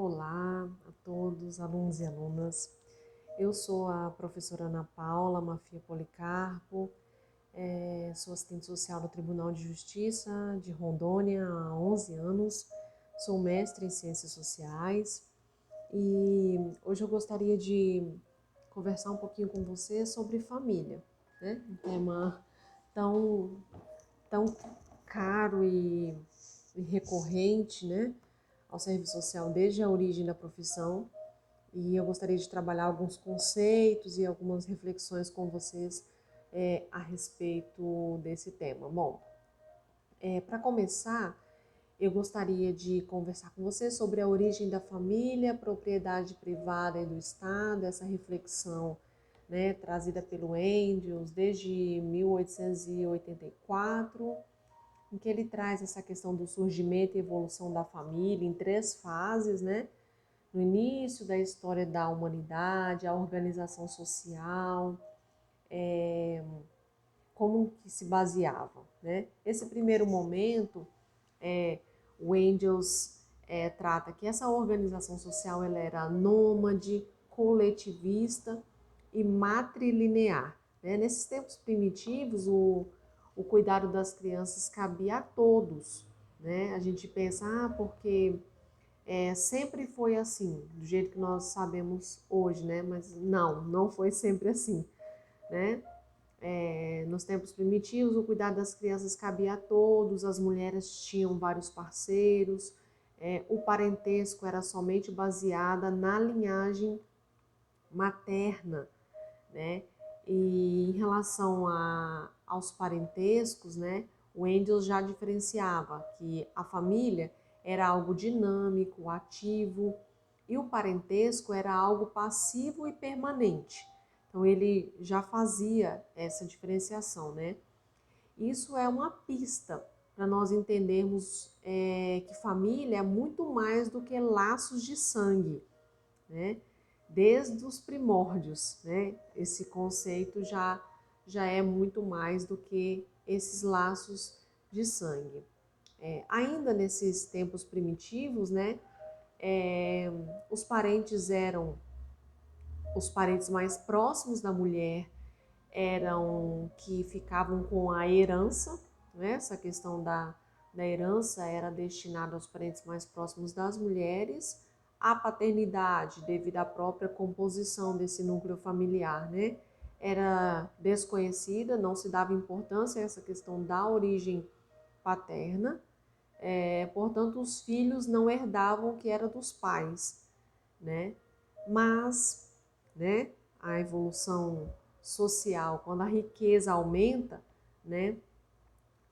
Olá a todos, alunos e alunas. Eu sou a professora Ana Paula Mafia Policarpo, sou assistente social do Tribunal de Justiça de Rondônia há 11 anos, sou mestre em Ciências Sociais e hoje eu gostaria de conversar um pouquinho com você sobre família, né? Um tema tão, tão caro e recorrente, né? Ao serviço social desde a origem da profissão, e eu gostaria de trabalhar alguns conceitos e algumas reflexões com vocês a respeito desse tema. Bom, para começar, eu gostaria de conversar com vocês sobre a origem da família, propriedade privada e do Estado, essa reflexão, né, trazida pelo Engels desde 1884, em que ele traz essa questão do surgimento e evolução da família em 3 fases, né? No início da história da humanidade, a organização social, como que se baseava, né? Esse primeiro momento, o Engels trata que essa organização social ela era nômade, coletivista e matrilinear, né? Nesses tempos primitivos, o cuidado das crianças cabia a todos, né? A gente pensa, porque sempre foi assim, do jeito que nós sabemos hoje, né? Mas não foi sempre assim, né? Nos tempos primitivos, o cuidado das crianças cabia a todos, as mulheres tinham vários parceiros, o parentesco era somente baseada na linhagem materna, né? E em relação aos parentescos, né? O Engels já diferenciava que a família era algo dinâmico, ativo, e o parentesco era algo passivo e permanente. Então ele já fazia essa diferenciação, né? Isso é uma pista para nós entendermos que família é muito mais do que laços de sangue, né? Desde os primórdios, né? Esse conceito já é muito mais do que esses laços de sangue. Ainda nesses tempos primitivos, né? Os parentes eram os parentes mais próximos da mulher, eram que ficavam com a herança, né? Essa questão da herança era destinada aos parentes mais próximos das mulheres. A paternidade, devido à própria composição desse núcleo familiar, né? Era desconhecida, não se dava importância a essa questão da origem paterna. Portanto, os filhos não herdavam o que era dos pais, né? Mas, né, a evolução social, quando a riqueza aumenta, né,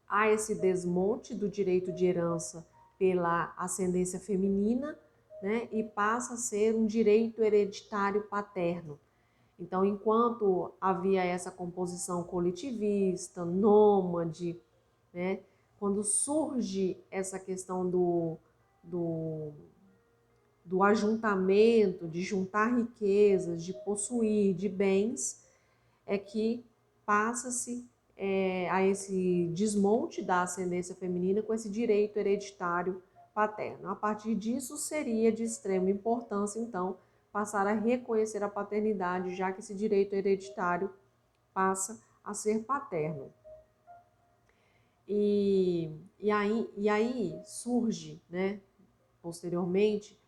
há esse desmonte do direito de herança pela ascendência feminina, né, e passa a ser um direito hereditário paterno. Então, enquanto havia essa composição coletivista, nômade, né, quando surge essa questão do, do ajuntamento, de juntar riquezas, de possuir, de bens, é que passa-se a esse desmonte da ascendência feminina com esse direito hereditário paterno. A partir disso, seria de extrema importância, então, passar a reconhecer a paternidade, já que esse direito hereditário passa a ser paterno. E aí surge, né, posteriormente,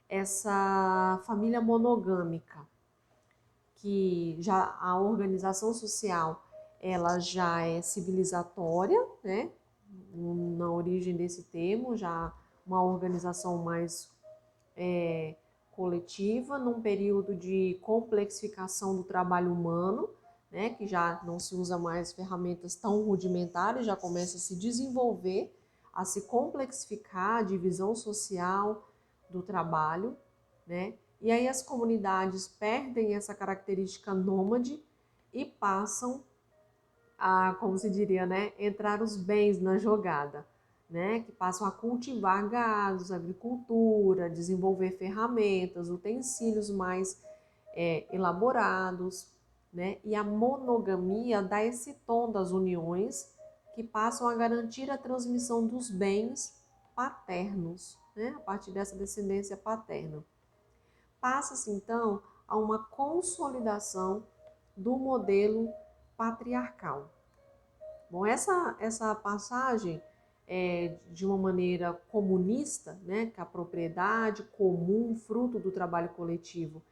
essa família monogâmica, que já a organização social ela já é civilizatória, né? Na origem desse termo, já uma organização mais coletiva, num período de complexificação do trabalho humano, né? Que já não se usa mais ferramentas tão rudimentares, já começa a se desenvolver, a se complexificar a divisão social do trabalho, né? E aí as comunidades perdem essa característica nômade e passam a, como se diria, né, entrar os bens na jogada, né, que passam a cultivar gados, agricultura, desenvolver ferramentas, utensílios mais elaborados, né, e a monogamia dá esse tom das uniões que passam a garantir a transmissão dos bens paternos, né, a partir dessa descendência paterna. Passa-se, então, a uma consolidação do modelo patriarcal. Bom, essa passagem é de uma maneira comunista, né, que a propriedade comum, fruto do trabalho coletivo,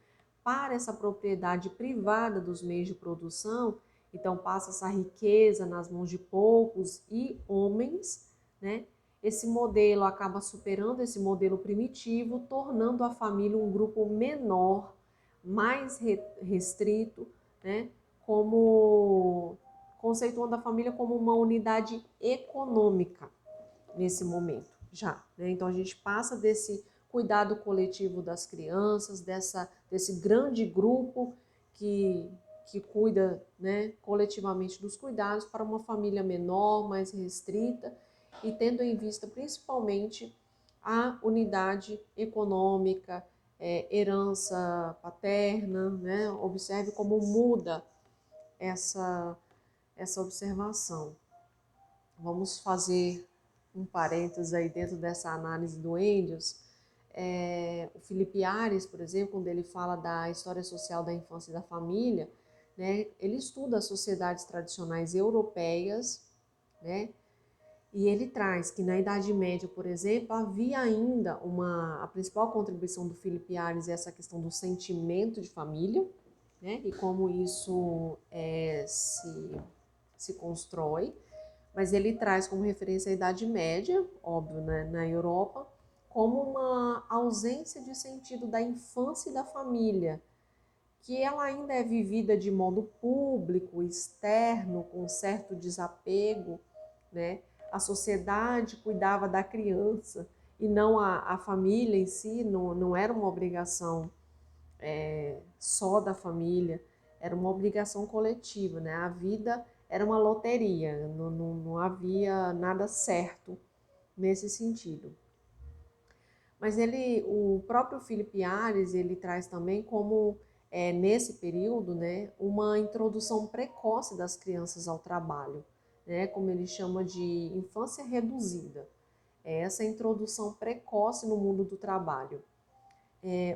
para essa propriedade privada dos meios de produção, então passa essa riqueza nas mãos de poucos e homens, né? Esse modelo acaba superando esse modelo primitivo, tornando a família um grupo menor, mais restrito, né? Como conceituando a família como uma unidade econômica nesse momento já, né? Então a gente passa desse cuidado coletivo das crianças, desse grande grupo que cuida, né, coletivamente dos cuidados, para uma família menor, mais restrita e tendo em vista principalmente a unidade econômica, herança paterna, né? Observe como muda essa observação. Vamos fazer um parênteses aí dentro dessa análise do Engels. O Felipe Ares, por exemplo, quando ele fala da história social da infância e da família, né, ele estuda as sociedades tradicionais europeias, né, e ele traz que na Idade Média, por exemplo, havia ainda a principal contribuição do Felipe Ares é essa questão do sentimento de família, né, e como isso se constrói. Mas ele traz como referência a Idade Média, óbvio, né, na Europa, como uma ausência de sentido da infância e da família, que ela ainda é vivida de modo público, externo, com certo desapego, né? A sociedade cuidava da criança e não a família em si, não era uma obrigação só da família, era uma obrigação coletiva, né? A vida era uma loteria, não havia nada certo nesse sentido. Mas o próprio Felipe Ares, ele traz também como, nesse período, né, uma introdução precoce das crianças ao trabalho, né, como ele chama de infância reduzida. Essa introdução precoce no mundo do trabalho.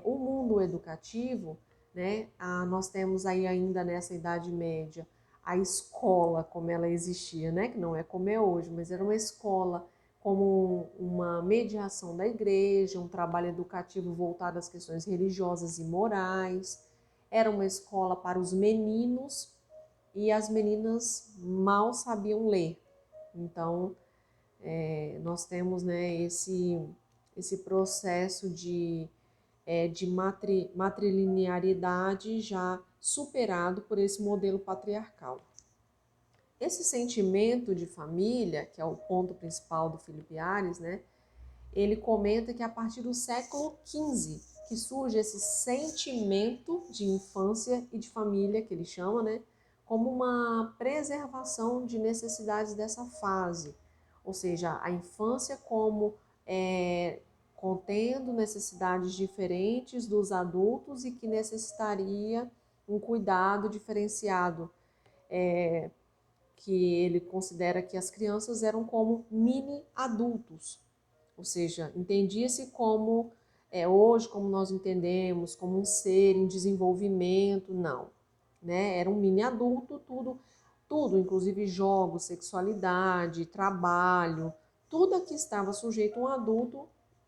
O mundo educativo, né, nós temos aí ainda nessa Idade Média a escola como ela existia, né, que não é como é hoje, mas era uma escola como uma mediação da igreja, um trabalho educativo voltado às questões religiosas e morais. Era uma escola para os meninos e as meninas mal sabiam ler. Então, nós temos, né, esse processo de matrilinearidade já superado por esse modelo patriarcal. Esse sentimento de família, que é o ponto principal do Felipe Ares, né, ele comenta que a partir do século XV que surge esse sentimento de infância e de família, que ele chama, né, como uma preservação de necessidades dessa fase, ou seja, a infância como contendo necessidades diferentes dos adultos e que necessitaria um cuidado diferenciado, que ele considera que as crianças eram como mini adultos, ou seja, entendia-se como hoje, como nós entendemos, como um ser em desenvolvimento, não, né? Era um mini adulto, tudo, inclusive jogos, sexualidade, trabalho, tudo a que estava sujeito a um adulto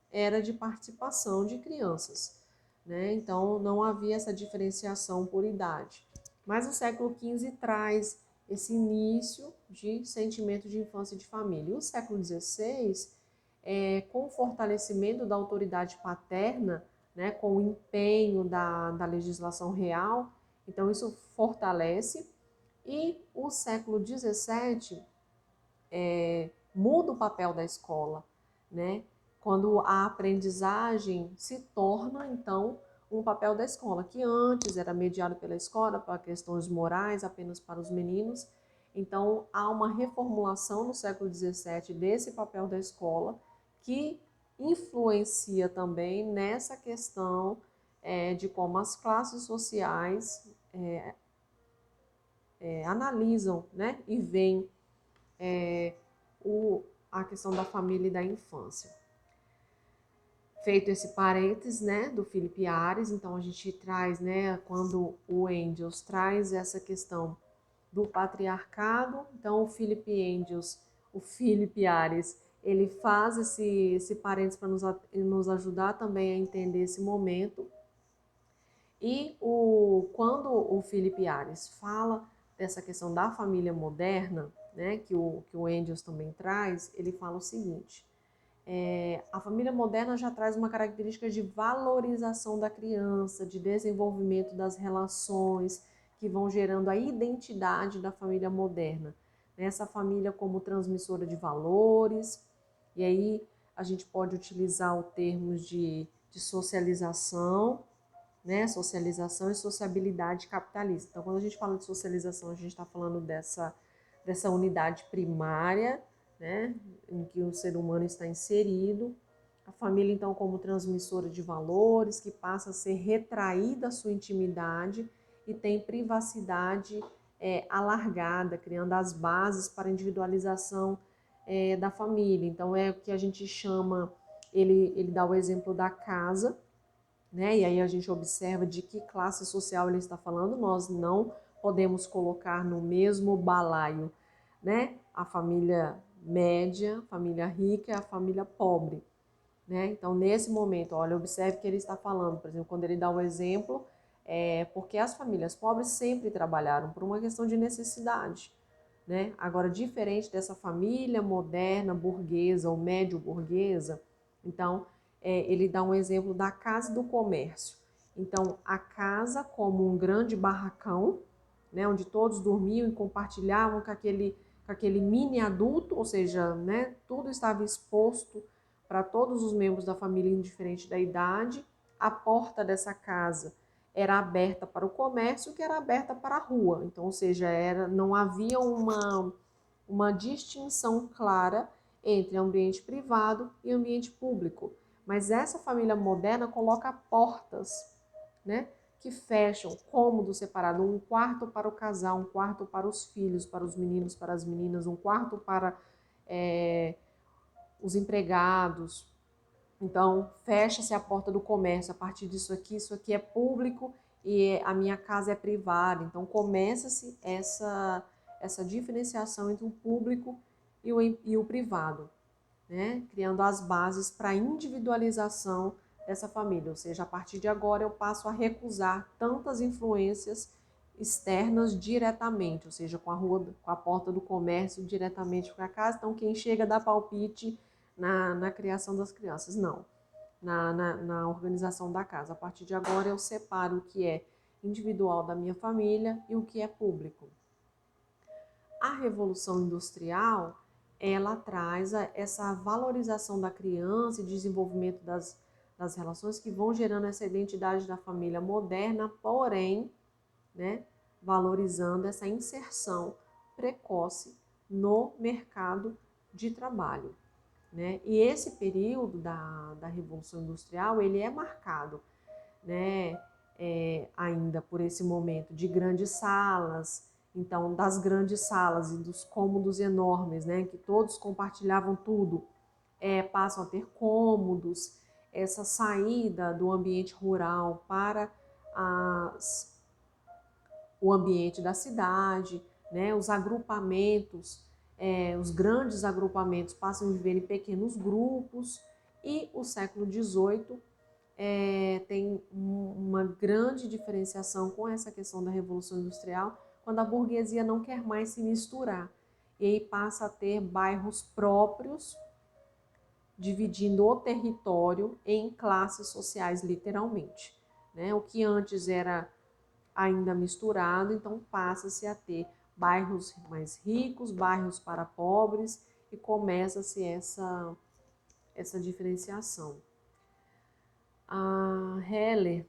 era de participação de crianças, né? Então não havia essa diferenciação por idade. Mas o século XV traz esse início de sentimento de infância e de família. E o século XVI, com o fortalecimento da autoridade paterna, né, com o empenho da legislação real, então isso fortalece. E o século XVII muda o papel da escola, né? Quando a aprendizagem se torna, então, um papel da escola, que antes era mediado pela escola, para questões morais, apenas para os meninos. Então, há uma reformulação no século XVII desse papel da escola, que influencia também nessa questão de como as classes sociais analisam, né, e veem a questão da família e da infância. Feito esse parênteses, né, do Philip Yares, então a gente traz, né, quando o Engels traz essa questão do patriarcado, então o Philip Yares, ele faz esse parênteses para nos ajudar também a entender esse momento. E quando o Philip Yares fala dessa questão da família moderna, né, que o Engels também traz, ele fala o seguinte: a família moderna já traz uma característica de valorização da criança, de desenvolvimento das relações que vão gerando a identidade da família moderna. Essa família como transmissora de valores, e aí a gente pode utilizar o termo de socialização, né? Socialização e sociabilidade capitalista. Então, quando a gente fala de socialização, a gente está falando dessa unidade primária, né? Em que o ser humano está inserido. A família, então, como transmissora de valores, que passa a ser retraída a sua intimidade e tem privacidade alargada, criando as bases para a individualização da família. Então, é o que a gente chama, ele dá o exemplo da casa, né? E aí a gente observa de que classe social ele está falando. Nós não podemos colocar no mesmo balaio, né, a família média, a família rica e a família pobre, né? Então, nesse momento, olha, observe que ele está falando, por exemplo, quando ele dá o exemplo, porque as famílias pobres sempre trabalharam por uma questão de necessidade, né? Agora, diferente dessa família moderna, burguesa ou médio-burguesa, então, ele dá um exemplo da casa e do comércio. Então, a casa como um grande barracão, né, onde todos dormiam e compartilhavam com aquele mini adulto, ou seja, né, tudo estava exposto para todos os membros da família, indiferente da idade. A porta dessa casa era aberta para o comércio, que era aberta para a rua. Então, ou seja, não havia uma distinção clara entre ambiente privado e ambiente público. Mas essa família moderna coloca portas, né, que fecham, cômodos separados, um quarto para o casal, um quarto para os filhos, para os meninos, para as meninas, um quarto para os empregados. Então, fecha-se a porta do comércio. A partir disso aqui, isso aqui é público e a minha casa é privada. Então, começa-se essa diferenciação entre o público e o privado, né? Criando as bases para a individualização dessa família. Ou seja, a partir de agora eu passo a recusar tantas influências externas diretamente, ou seja, com a porta do comércio diretamente para casa. Então, quem chega dá palpite na criação das crianças. Não, na organização da casa. A partir de agora eu separo o que é individual da minha família e o que é público. A Revolução Industrial, ela traz essa valorização da criança e desenvolvimento das relações que vão gerando essa identidade da família moderna, porém, né, valorizando essa inserção precoce no mercado de trabalho, né? E esse período da Revolução Industrial, ele é marcado, né, ainda por esse momento de grandes salas. Então, das grandes salas e dos cômodos enormes, né, que todos compartilhavam tudo, passam a ter cômodos, essa saída do ambiente rural para o ambiente da cidade, né, os agrupamentos, os grandes agrupamentos passam a viver em pequenos grupos, e o século XVIII tem uma grande diferenciação com essa questão da Revolução Industrial, quando a burguesia não quer mais se misturar, e aí passa a ter bairros próprios, dividindo o território em classes sociais, literalmente, né? O que antes era ainda misturado, então passa-se a ter bairros mais ricos, bairros para pobres, e começa-se essa diferenciação. A Heller,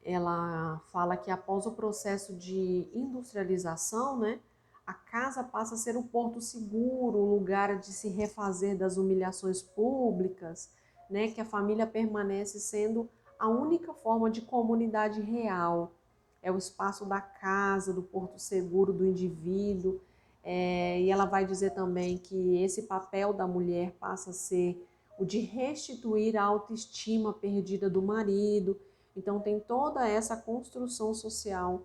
ela fala que após o processo de industrialização, né, a casa passa a ser o porto seguro, o lugar de se refazer das humilhações públicas, né, que a família permanece sendo a única forma de comunidade real. É o espaço da casa, do porto seguro do indivíduo, e ela vai dizer também que esse papel da mulher passa a ser o de restituir a autoestima perdida do marido. Então tem toda essa construção social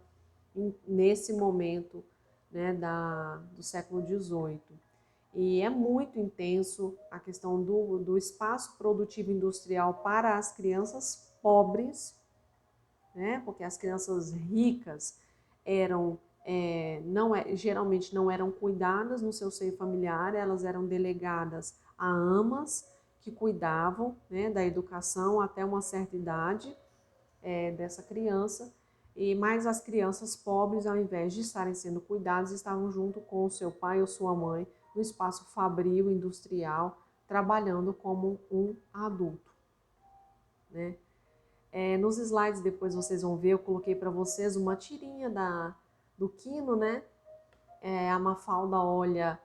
nesse momento, né, do século XVIII. E é muito intenso a questão do espaço produtivo industrial para as crianças pobres, né, porque as crianças ricas eram geralmente não eram cuidadas no seu seio familiar, elas eram delegadas a amas que cuidavam, né, da educação até uma certa idade dessa criança, mas as crianças pobres, ao invés de estarem sendo cuidadas, estavam junto com o seu pai ou sua mãe no espaço fabril, industrial, trabalhando como um adulto, né? Nos slides depois vocês vão ver, eu coloquei para vocês uma tirinha do Quino, né? A Mafalda olha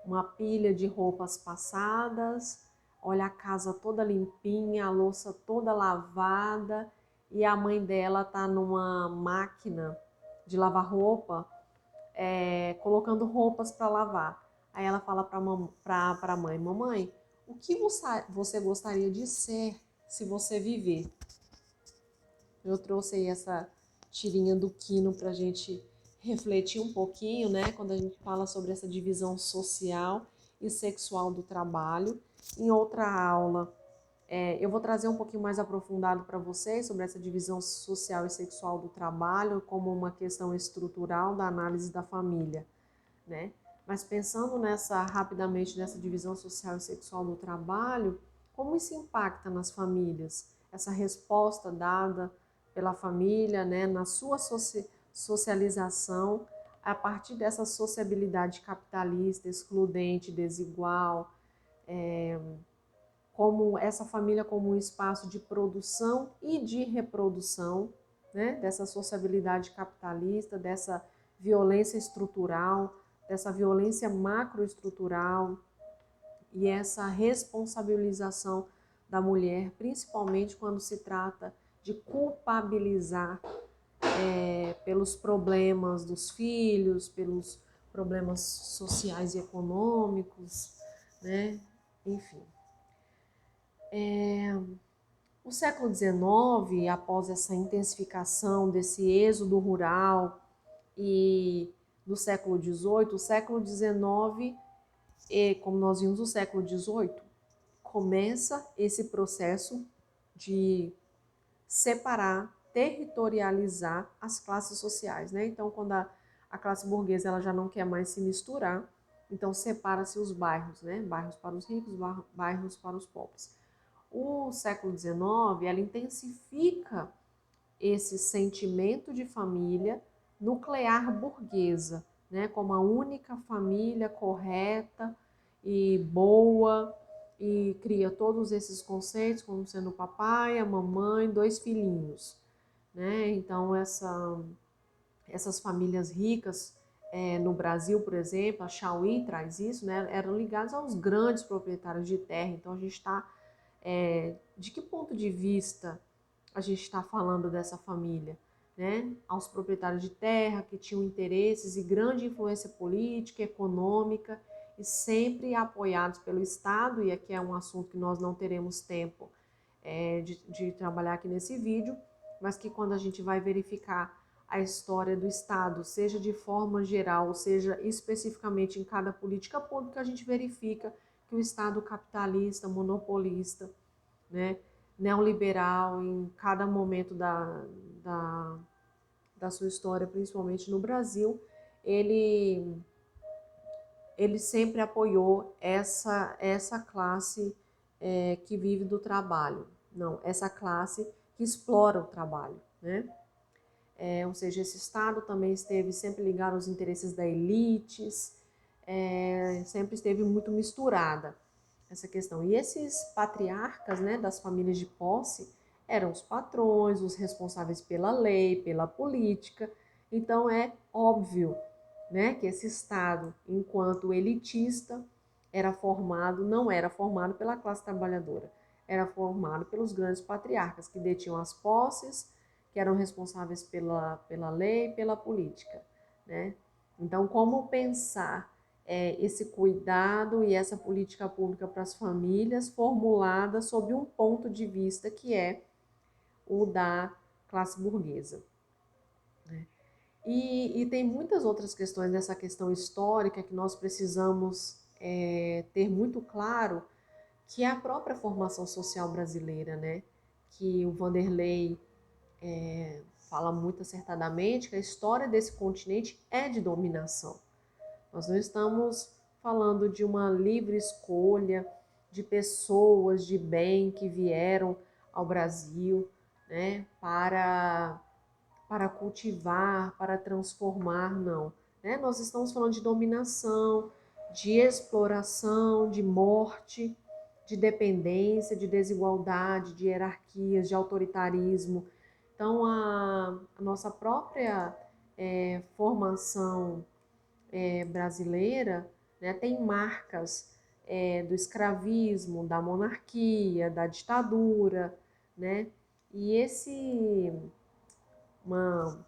uma pilha de roupas passadas, olha a casa toda limpinha, a louça toda lavada, e a mãe dela tá numa máquina de lavar roupa, colocando roupas para lavar. Aí ela fala para a mãe, mamãe, o que você gostaria de ser se você viver? Eu trouxe aí essa tirinha do Quino para a gente refletir um pouquinho, né? Quando a gente fala sobre essa divisão social e sexual do trabalho. Em outra aula, eu vou trazer um pouquinho mais aprofundado para vocês sobre essa divisão social e sexual do trabalho como uma questão estrutural da análise da família, né? Mas pensando rapidamente nessa divisão social e sexual do trabalho, como isso impacta nas famílias? Essa resposta dada pela família, né, na sua socialização, a partir dessa sociabilidade capitalista, excludente, desigual, como essa família como um espaço de produção e de reprodução, né, dessa sociabilidade capitalista, dessa violência estrutural, dessa violência macroestrutural e essa responsabilização da mulher, principalmente quando se trata de culpabilizar pelos problemas dos filhos, pelos problemas sociais e econômicos, né? Enfim. O século XIX, após essa intensificação desse êxodo rural e do século XVIII, o século XIX, como nós vimos, o século XVIII, começa esse processo de separar, territorializar as classes sociais, né? Então, quando a classe burguesa ela já não quer mais se misturar, então separa-se os bairros, né? Bairros para os ricos, bairros para os pobres. O século XIX, ela intensifica esse sentimento de família nuclear burguesa, né? Como a única família correta e boa, e cria todos esses conceitos como sendo o papai, a mamãe, dois filhinhos, né? Então essas famílias ricas no Brasil, por exemplo, a Chauí traz isso, né? Eram ligadas aos grandes proprietários de terra. Então a gente está de que ponto de vista a gente está falando dessa família, né? Aos proprietários de terra que tinham interesses e grande influência política, econômica, e sempre apoiados pelo Estado, e aqui é um assunto que nós não teremos tempo de trabalhar aqui nesse vídeo, mas que quando a gente vai verificar a história do Estado, seja de forma geral, seja especificamente em cada política pública, a gente verifica que o Estado capitalista, monopolista, né, neoliberal, em cada momento da sua história, principalmente no Brasil, ele sempre apoiou essa classe que vive do trabalho. Não, essa classe que explora o trabalho, né? Ou seja, esse Estado também esteve sempre ligado aos interesses da elites, sempre esteve muito misturada essa questão. E esses patriarcas, né, das famílias de posse eram os patrões, os responsáveis pela lei, pela política. Então é óbvio, né, que esse Estado, enquanto elitista, não era formado pela classe trabalhadora, era formado pelos grandes patriarcas que detinham as posses, que eram responsáveis pela lei e pela política, né? Então, como pensar esse cuidado e essa política pública para as famílias formulada sob um ponto de vista que é o da classe burguesa. E tem muitas outras questões nessa questão histórica que nós precisamos ter muito claro, que é a própria formação social brasileira, né? Que o Vanderlei fala muito acertadamente que a história desse continente é de dominação. Nós não estamos falando de uma livre escolha de pessoas de bem que vieram ao Brasil, né, para cultivar, para transformar, não. Né? Nós estamos falando de dominação, de exploração, de morte, de dependência, de desigualdade, de hierarquias, de autoritarismo. Então, a nossa própria formação brasileira, né, tem marcas do escravismo, da monarquia, da ditadura, né? E uma,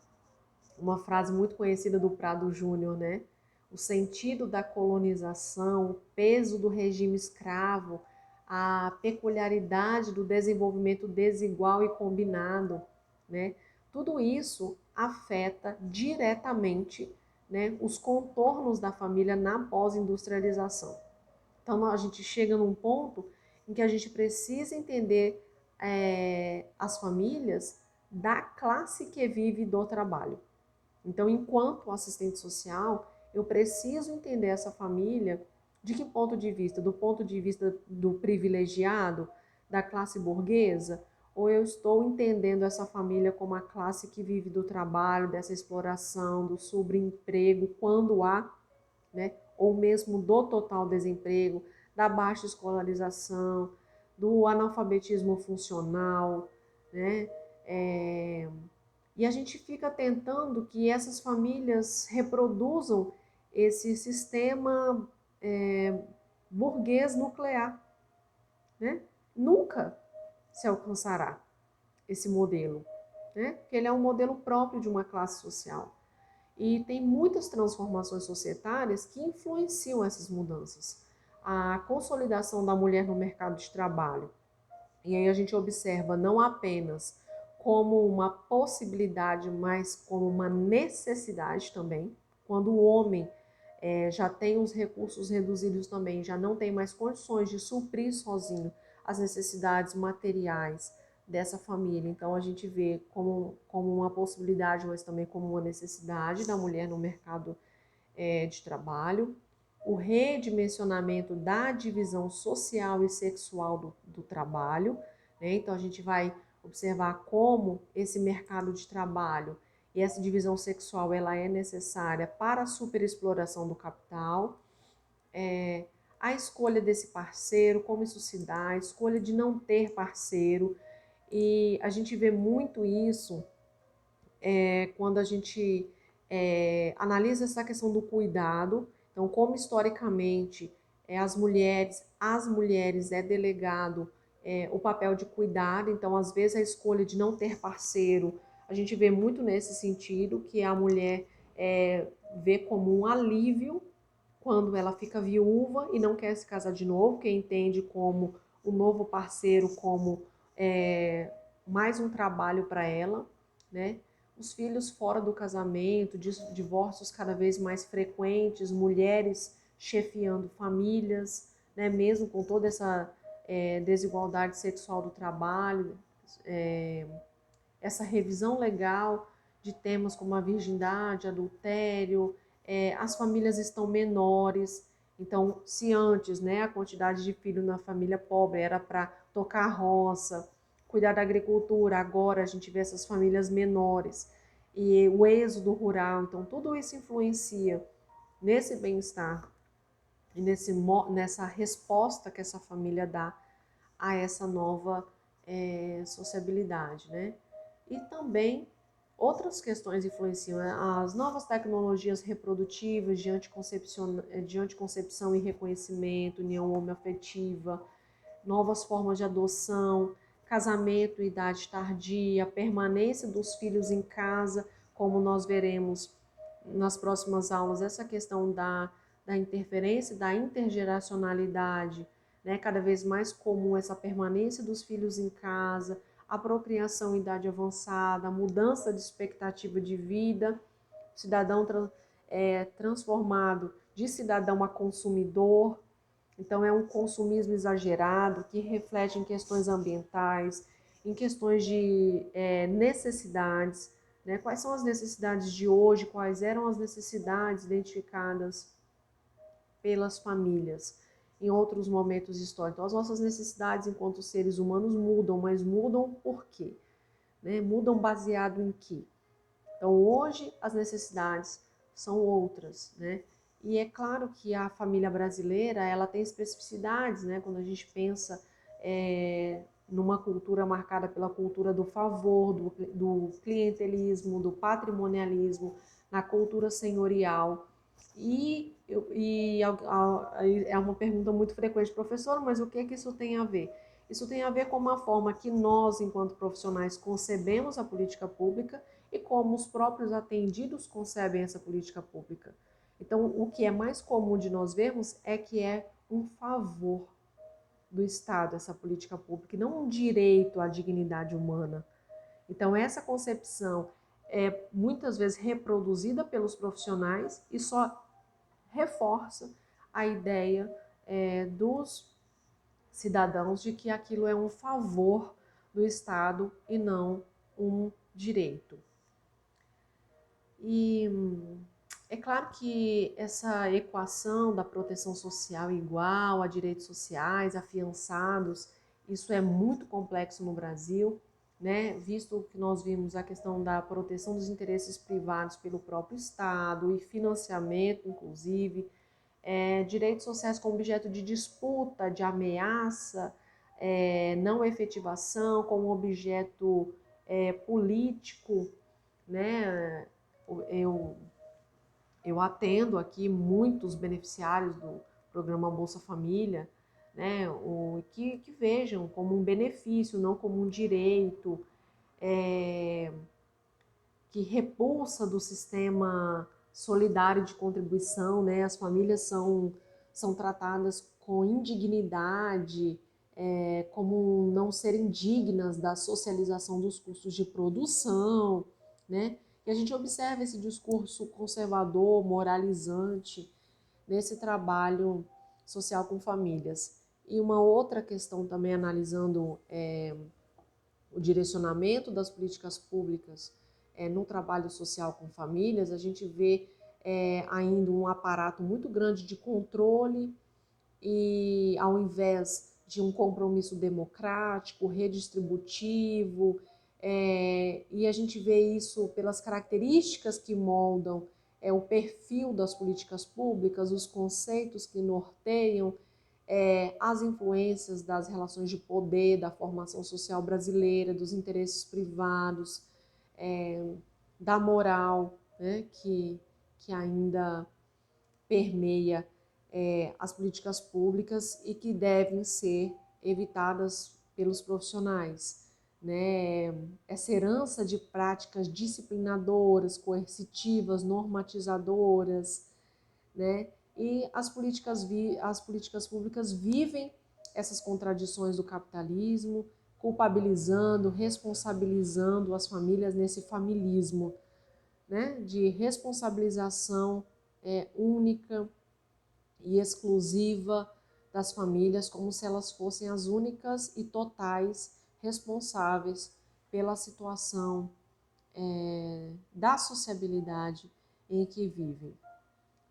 uma frase muito conhecida do Prado Júnior, né? O sentido da colonização, o peso do regime escravo, a peculiaridade do desenvolvimento desigual e combinado, né? Tudo isso afeta diretamente, né, os contornos da família na pós-industrialização. Então a gente chega num ponto em que a gente precisa entender as famílias da classe que vive do trabalho. Então, enquanto assistente social, eu preciso entender essa família de que ponto de vista? Do ponto de vista do privilegiado, da classe burguesa? Ou eu estou entendendo essa família como a classe que vive do trabalho, dessa exploração, do subemprego, quando há, né? Ou mesmo do total desemprego, da baixa escolarização, do analfabetismo funcional, né? E a gente fica tentando que essas famílias reproduzam esse sistema burguês nuclear, né? Nunca se alcançará esse modelo, né? Porque ele é um modelo próprio de uma classe social. E tem muitas transformações societárias que influenciam essas mudanças. A consolidação da mulher no mercado de trabalho. E aí a gente observa não apenas como uma possibilidade, mas como uma necessidade também. Quando o homem já tem os recursos reduzidos também, já não tem mais condições de suprir sozinho as necessidades materiais dessa família. Então a gente vê como uma possibilidade, mas também como uma necessidade da mulher no mercado de trabalho. O redimensionamento da divisão social e sexual do trabalho, né? Então a gente vai observar como esse mercado de trabalho e essa divisão sexual ela é necessária para a superexploração do capital. A escolha desse parceiro, como isso se dá, a escolha de não ter parceiro. E a gente vê muito isso quando a gente analisa essa questão do cuidado. Então, como historicamente as mulheres é delegado o papel de cuidado. Então, às vezes a escolha de não ter parceiro, a gente vê muito nesse sentido, que a mulher vê como um alívio quando ela fica viúva e não quer se casar de novo, que entende como o novo parceiro como mais um trabalho para ela, né? Os filhos fora do casamento, divórcios cada vez mais frequentes, mulheres chefiando famílias, né? Mesmo com toda essa desigualdade sexual do trabalho, essa revisão legal de temas como a virgindade, adultério, as famílias estão menores. Então, se antes, né, a quantidade de filhos na família pobre era para tocar a roça, cuidar da agricultura, agora a gente vê essas famílias menores e o êxodo rural. Então, tudo isso influencia nesse bem-estar e nessa resposta que essa família dá a essa nova sociabilidade, né? E também outras questões influenciam as novas tecnologias reprodutivas de anticoncepção e reconhecimento, união homoafetiva, novas formas de adoção, casamento, idade tardia, permanência dos filhos em casa, como nós veremos nas próximas aulas, essa questão da da interferência, da intergeracionalidade, né? Cada vez mais comum essa permanência dos filhos em casa, a procriação em idade avançada, a mudança de expectativa de vida, o cidadão transformado de cidadão a consumidor. Então é um consumismo exagerado que reflete em questões ambientais, em questões de necessidades, né? Quais são as necessidades de hoje, quais eram as necessidades identificadas pelas famílias em outros momentos históricos. Então, as nossas necessidades enquanto seres humanos mudam, mas mudam por quê? Né? Mudam baseado em quê? Então, hoje as necessidades são outras, né? E é claro que a família brasileira, ela tem especificidades, né? Quando a gente pensa numa cultura marcada pela cultura do favor, do clientelismo, do patrimonialismo, na cultura senhorial. E é uma pergunta muito frequente, professor, mas o que é que isso tem a ver? Isso tem a ver com uma forma que nós, enquanto profissionais, concebemos a política pública e como os próprios atendidos concebem essa política pública. Então, o que é mais comum de nós vermos é que é um favor do Estado essa política pública e não um direito à dignidade humana. Então, essa concepção é muitas vezes reproduzida pelos profissionais e só reforça a ideia dos cidadãos de que aquilo é um favor do Estado e não um direito. E é claro que essa equação da proteção social igual a direitos sociais afiançados, isso é muito complexo no Brasil, né? Visto que nós vimos a questão da proteção dos interesses privados pelo próprio Estado e financiamento, inclusive, direitos sociais como objeto de disputa, de ameaça, não efetivação, como objeto político, né? Eu atendo aqui muitos beneficiários do programa Bolsa Família, né? Que vejam como um benefício, não como um direito, que repulsa do sistema solidário de contribuição, né? As famílias são tratadas com indignidade, como não serem dignas da socialização dos custos de produção, né? E a gente observa esse discurso conservador, moralizante, nesse trabalho social com famílias. E uma outra questão também analisando o direcionamento das políticas públicas no trabalho social com famílias, a gente vê ainda um aparato muito grande de controle e ao invés de um compromisso democrático, redistributivo, e a gente vê isso pelas características que moldam o perfil das políticas públicas, os conceitos que norteiam as influências das relações de poder, da formação social brasileira, dos interesses privados, da moral, né, que ainda permeia as políticas públicas e que devem ser evitadas pelos profissionais. Né? Essa herança de práticas disciplinadoras, coercitivas, normatizadoras, né? E as políticas públicas vivem essas contradições do capitalismo, culpabilizando, responsabilizando as famílias nesse familismo, né? De responsabilização única e exclusiva das famílias, como se elas fossem as únicas e totais responsáveis pela situação da sociabilidade em que vivem.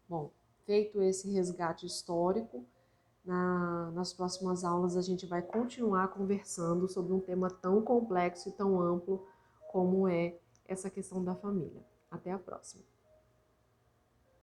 Bom, feito esse resgate histórico, nas próximas aulas a gente vai continuar conversando sobre um tema tão complexo e tão amplo como é essa questão da família. Até a próxima!